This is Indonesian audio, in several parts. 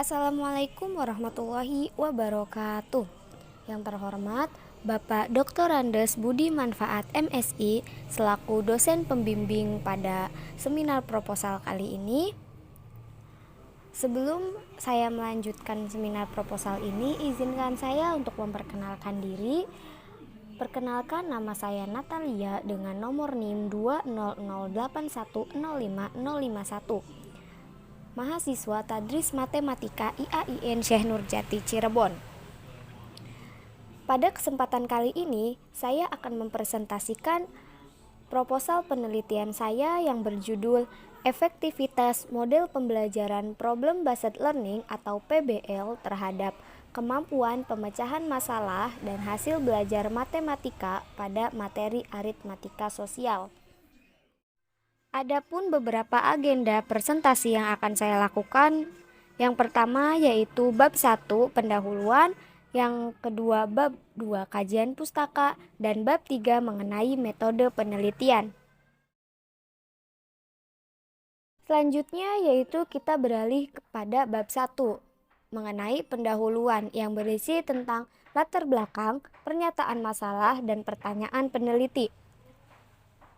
Assalamualaikum warahmatullahi wabarakatuh. Yang terhormat Bapak Dr. Andes Budi Manfaat MSI selaku dosen pembimbing pada seminar proposal kali ini. Sebelum saya melanjutkan seminar proposal ini, izinkan saya untuk memperkenalkan diri. Perkenalkan, nama saya Natalia dengan nomor NIM 200810551. Mahasiswa Tadris Matematika IAIN Syekh Nurjati Cirebon. Pada kesempatan kali ini, saya akan mempresentasikan proposal penelitian saya yang berjudul Efektivitas Model Pembelajaran Problem Based Learning atau PBL terhadap kemampuan pemecahan masalah dan hasil belajar matematika pada materi aritmatika sosial. Adapun beberapa agenda presentasi yang akan saya lakukan, yang pertama yaitu bab 1 pendahuluan, yang kedua bab 2 kajian pustaka, dan bab 3 mengenai metode penelitian. Selanjutnya yaitu kita beralih kepada bab 1 mengenai pendahuluan yang berisi tentang latar belakang, pernyataan masalah, dan pertanyaan peneliti.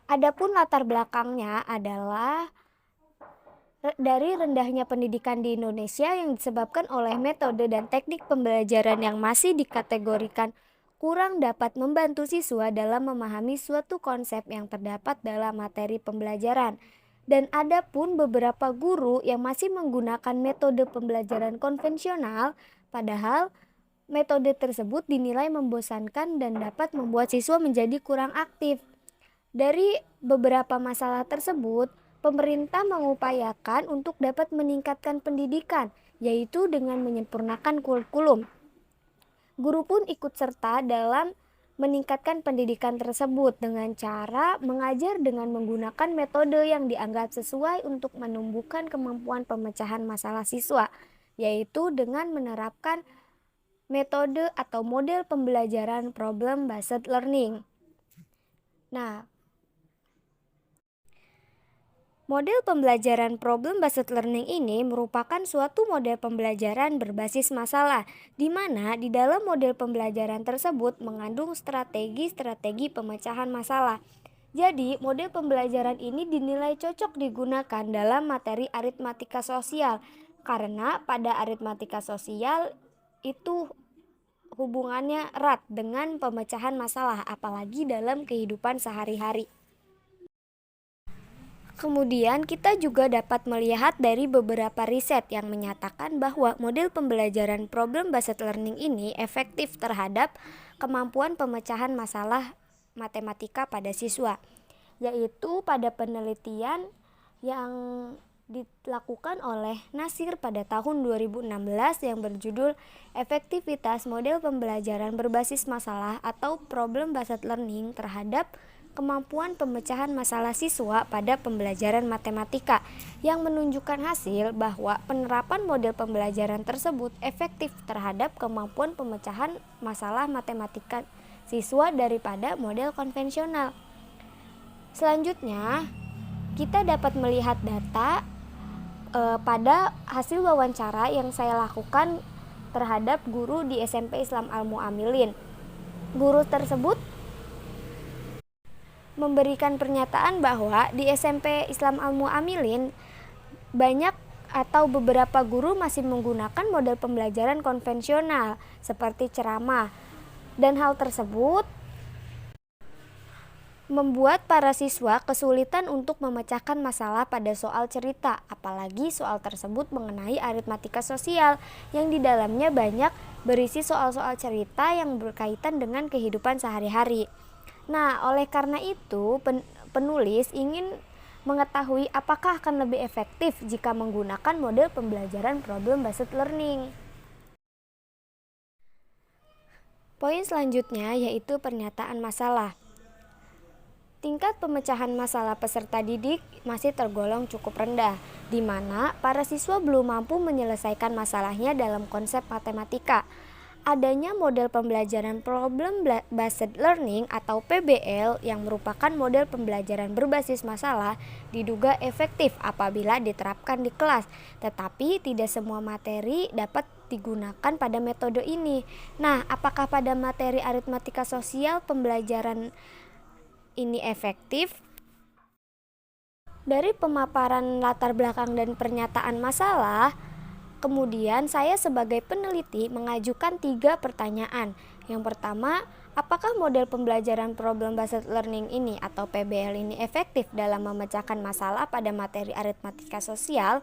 Adapun latar belakangnya adalah dari rendahnya pendidikan di Indonesia yang disebabkan oleh metode dan teknik pembelajaran yang masih dikategorikan kurang dapat membantu siswa dalam memahami suatu konsep yang terdapat dalam materi pembelajaran. Dan ada pun beberapa guru yang masih menggunakan metode pembelajaran konvensional, padahal metode tersebut dinilai membosankan dan dapat membuat siswa menjadi kurang aktif. Dari beberapa masalah tersebut, pemerintah mengupayakan untuk dapat meningkatkan pendidikan, yaitu dengan menyempurnakan kurikulum. Guru pun ikut serta dalam meningkatkan pendidikan tersebut dengan cara mengajar dengan menggunakan metode yang dianggap sesuai untuk menumbuhkan kemampuan pemecahan masalah siswa, yaitu dengan menerapkan metode atau model pembelajaran problem based learning. Nah, model pembelajaran problem based learning ini merupakan suatu model pembelajaran berbasis masalah, di mana di dalam model pembelajaran tersebut mengandung strategi-strategi pemecahan masalah. Jadi, model pembelajaran ini dinilai cocok digunakan dalam materi aritmatika sosial, karena pada aritmatika sosial itu hubungannya erat dengan pemecahan masalah, apalagi dalam kehidupan sehari-hari. Kemudian kita juga dapat melihat dari beberapa riset yang menyatakan bahwa model pembelajaran problem based learning ini efektif terhadap kemampuan pemecahan masalah matematika pada siswa, yaitu pada penelitian yang dilakukan oleh Nasir pada tahun 2016 yang berjudul Efektivitas Model Pembelajaran Berbasis Masalah atau Problem Based Learning terhadap kemampuan pemecahan masalah siswa pada pembelajaran matematika, yang menunjukkan hasil bahwa penerapan model pembelajaran tersebut efektif terhadap kemampuan pemecahan masalah matematika siswa daripada model konvensional. Selanjutnya, kita dapat melihat data pada hasil wawancara yang saya lakukan terhadap guru di SMP Islam Al-Mu'amilin. Guru tersebut memberikan pernyataan bahwa di SMP Islam Al-Mu'amilin banyak atau beberapa guru masih menggunakan model pembelajaran konvensional seperti ceramah, dan hal tersebut membuat para siswa kesulitan untuk memecahkan masalah pada soal cerita, apalagi soal tersebut mengenai aritmatika sosial yang di dalamnya banyak berisi soal-soal cerita yang berkaitan dengan kehidupan sehari-hari. Nah, oleh karena itu, penulis ingin mengetahui apakah akan lebih efektif jika menggunakan model pembelajaran problem based learning. Poin selanjutnya yaitu pernyataan masalah. Tingkat pemecahan masalah peserta didik masih tergolong cukup rendah, di mana para siswa belum mampu menyelesaikan masalahnya dalam konsep matematika. Adanya model pembelajaran problem based learning atau PBL yang merupakan model pembelajaran berbasis masalah diduga efektif apabila diterapkan di kelas, tetapi tidak semua materi dapat digunakan pada metode ini. Nah, apakah pada materi aritmatika sosial pembelajaran ini efektif? Dari pemaparan latar belakang dan pernyataan masalah, kemudian saya sebagai peneliti mengajukan 3 pertanyaan. Yang pertama, apakah model pembelajaran problem based learning ini atau PBL ini efektif dalam memecahkan masalah pada materi aritmatika sosial?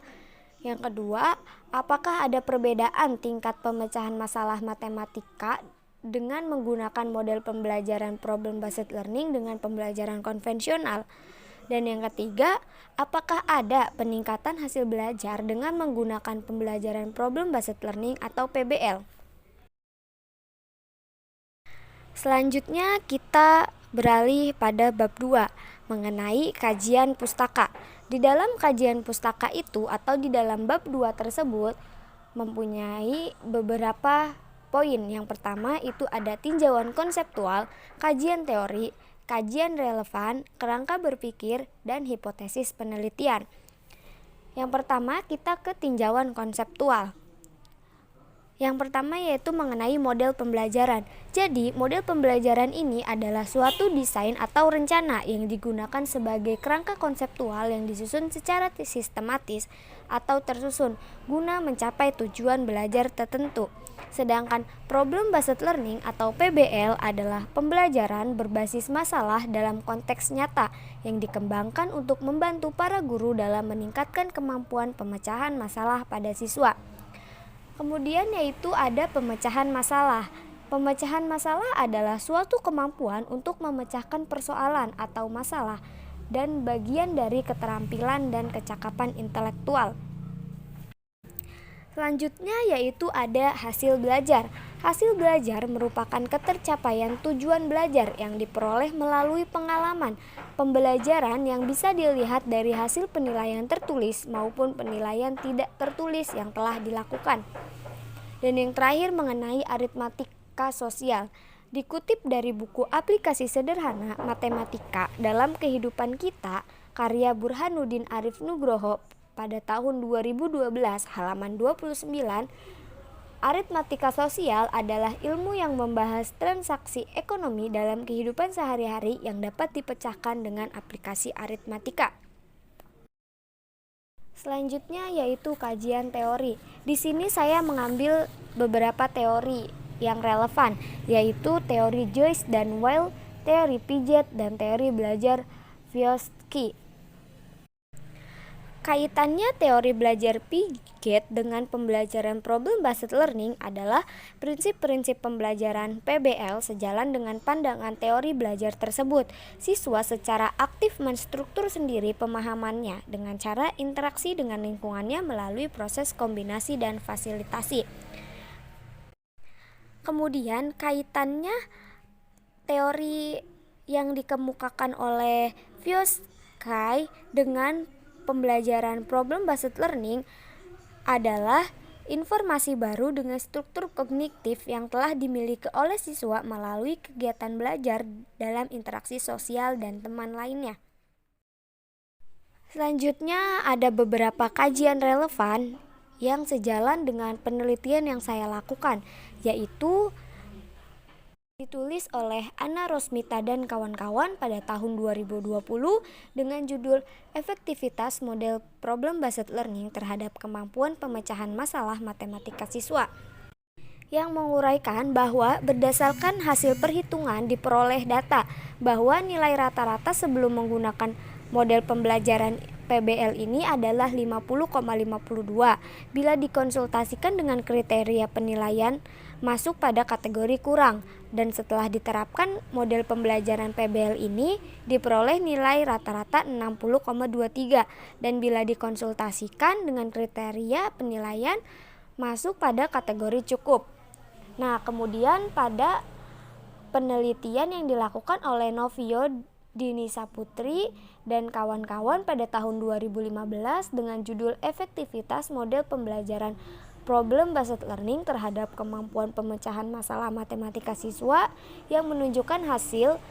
Yang kedua, apakah ada perbedaan tingkat pemecahan masalah matematika dengan menggunakan model pembelajaran problem based learning dengan pembelajaran konvensional? Dan yang ketiga, apakah ada peningkatan hasil belajar dengan menggunakan pembelajaran problem based learning atau PBL? Selanjutnya kita beralih pada bab 2 mengenai kajian pustaka. Di dalam kajian pustaka itu atau di dalam bab 2 tersebut mempunyai beberapa poin. Yang pertama itu ada tinjauan konseptual, kajian teori, kajian relevan, kerangka berpikir, dan hipotesis penelitian. Yang pertama kita ke tinjauan konseptual. Yang pertama yaitu mengenai model pembelajaran. Jadi, model pembelajaran ini adalah suatu desain atau rencana yang digunakan sebagai kerangka konseptual yang disusun secara sistematis atau tersusun guna mencapai tujuan belajar tertentu. Sedangkan problem based learning atau PBL adalah pembelajaran berbasis masalah dalam konteks nyata yang dikembangkan untuk membantu para guru dalam meningkatkan kemampuan pemecahan masalah pada siswa. Kemudian yaitu ada pemecahan masalah. Pemecahan masalah adalah suatu kemampuan untuk memecahkan persoalan atau masalah dan bagian dari keterampilan dan kecakapan intelektual. Selanjutnya yaitu ada hasil belajar. Hasil belajar merupakan ketercapaian tujuan belajar yang diperoleh melalui pengalaman pembelajaran yang bisa dilihat dari hasil penilaian tertulis maupun penilaian tidak tertulis yang telah dilakukan. Dan yang terakhir mengenai aritmatika sosial. Dikutip dari buku Aplikasi Sederhana Matematika dalam Kehidupan Kita, karya Burhanuddin Arif Nugroho pada tahun 2012 halaman 29, aritmatika sosial adalah ilmu yang membahas transaksi ekonomi dalam kehidupan sehari-hari yang dapat dipecahkan dengan aplikasi aritmatika. Selanjutnya yaitu kajian teori. Di sini saya mengambil beberapa teori yang relevan, yaitu teori Joyce dan Weil, teori Piaget, dan teori belajar Vygotsky. Kaitannya teori belajar Piaget dengan pembelajaran problem based learning adalah prinsip-prinsip pembelajaran PBL sejalan dengan pandangan teori belajar tersebut. Siswa secara aktif menstruktur sendiri pemahamannya dengan cara interaksi dengan lingkungannya melalui proses kombinasi dan fasilitasi. Kemudian kaitannya teori yang dikemukakan oleh Vygotsky dengan pembelajaran problem based learning adalah informasi baru dengan struktur kognitif yang telah dimiliki oleh siswa melalui kegiatan belajar dalam interaksi sosial dan teman lainnya. Selanjutnya ada beberapa kajian relevan yang sejalan dengan penelitian yang saya lakukan, yaitu ditulis oleh Anna Rosmita dan kawan-kawan pada tahun 2020 dengan judul Efektivitas Model Problem Based Learning terhadap Kemampuan Pemecahan Masalah Matematika Siswa, yang menguraikan bahwa berdasarkan hasil perhitungan diperoleh data bahwa nilai rata-rata sebelum menggunakan model pembelajaran PBL ini adalah 50,52 bila dikonsultasikan dengan kriteria penilaian masuk pada kategori kurang, dan setelah diterapkan model pembelajaran PBL ini diperoleh nilai rata-rata 60,23 dan bila dikonsultasikan dengan kriteria penilaian masuk pada kategori cukup. Nah, kemudian pada penelitian yang dilakukan oleh Novio Dinisa Putri dan kawan-kawan pada tahun 2015 dengan judul Efektivitas Model Pembelajaran problem based learning terhadap kemampuan pemecahan masalah matematika siswa yang menunjukkan hasil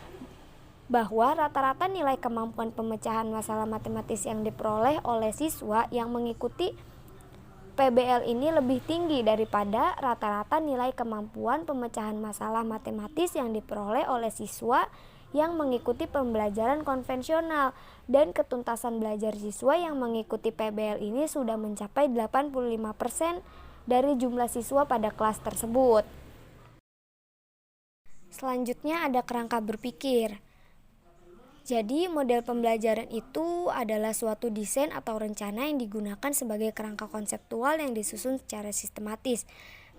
bahwa rata-rata nilai kemampuan pemecahan masalah matematis yang diperoleh oleh siswa yang mengikuti PBL ini lebih tinggi daripada rata-rata nilai kemampuan pemecahan masalah matematis yang diperoleh oleh siswa yang mengikuti pembelajaran konvensional, dan ketuntasan belajar siswa yang mengikuti PBL ini sudah mencapai 85% dari jumlah siswa pada kelas tersebut. Selanjutnya ada kerangka berpikir. Jadi, model pembelajaran itu adalah suatu desain atau rencana yang digunakan sebagai kerangka konseptual yang disusun secara sistematis.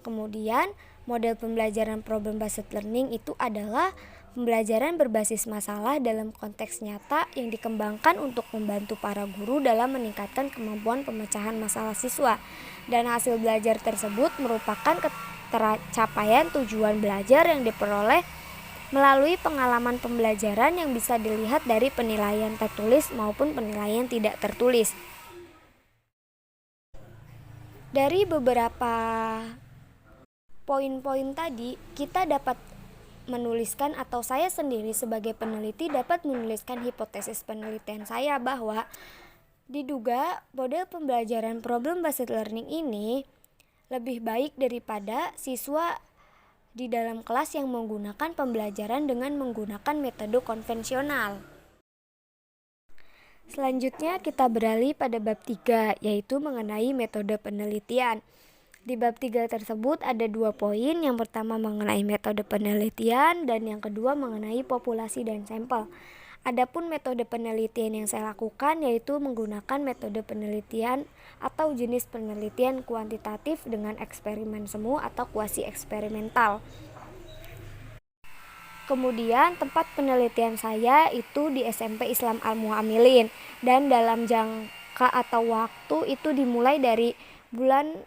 Kemudian, model pembelajaran problem based learning itu adalah pembelajaran berbasis masalah dalam konteks nyata yang dikembangkan untuk membantu para guru dalam meningkatkan kemampuan pemecahan masalah siswa. Dan hasil belajar tersebut merupakan tercapaian tujuan belajar yang diperoleh melalui pengalaman pembelajaran yang bisa dilihat dari penilaian tertulis maupun penilaian tidak tertulis. Dari beberapa poin-poin tadi, kita dapat menuliskan, atau saya sendiri sebagai peneliti dapat menuliskan hipotesis penelitian saya bahwa diduga model pembelajaran problem based learning ini lebih baik daripada siswa di dalam kelas yang menggunakan pembelajaran dengan menggunakan metode konvensional. Selanjutnya kita beralih pada bab 3, yaitu mengenai metode penelitian. Di bab 3 tersebut ada 2 poin, yang pertama mengenai metode penelitian dan yang kedua mengenai populasi dan sampel. Adapun metode penelitian yang saya lakukan yaitu menggunakan metode penelitian atau jenis penelitian kuantitatif dengan eksperimen semu atau kuasi eksperimental. Kemudian tempat penelitian saya itu di SMP Islam Al-Mu'amilin, dan dalam jangka atau waktu itu dimulai dari bulan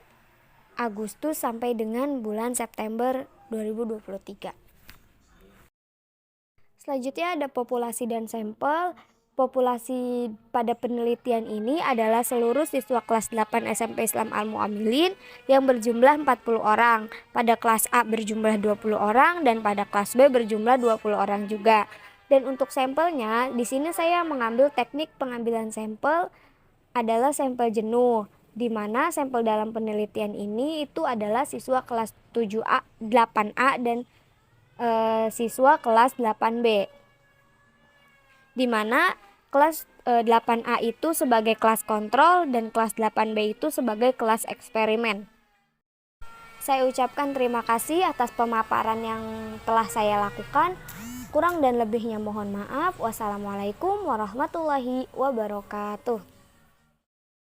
Agustus sampai dengan bulan September 2023. Selanjutnya ada populasi dan sampel. Populasi pada penelitian ini adalah seluruh siswa kelas 8 SMP Islam Al-Mu'amilin yang berjumlah 40 orang. Pada kelas A berjumlah 20 orang dan pada kelas B berjumlah 20 orang juga. Dan untuk sampelnya, di sini saya mengambil teknik pengambilan sampel adalah sampel jenuh, di mana sampel dalam penelitian ini itu adalah siswa kelas 7A, 8A dan siswa kelas 8B, di mana kelas 8A itu sebagai kelas kontrol dan kelas 8B itu sebagai kelas eksperimen. Saya ucapkan terima kasih atas pemaparan yang telah saya lakukan. Kurang dan lebihnya mohon maaf. Wassalamualaikum warahmatullahi wabarakatuh.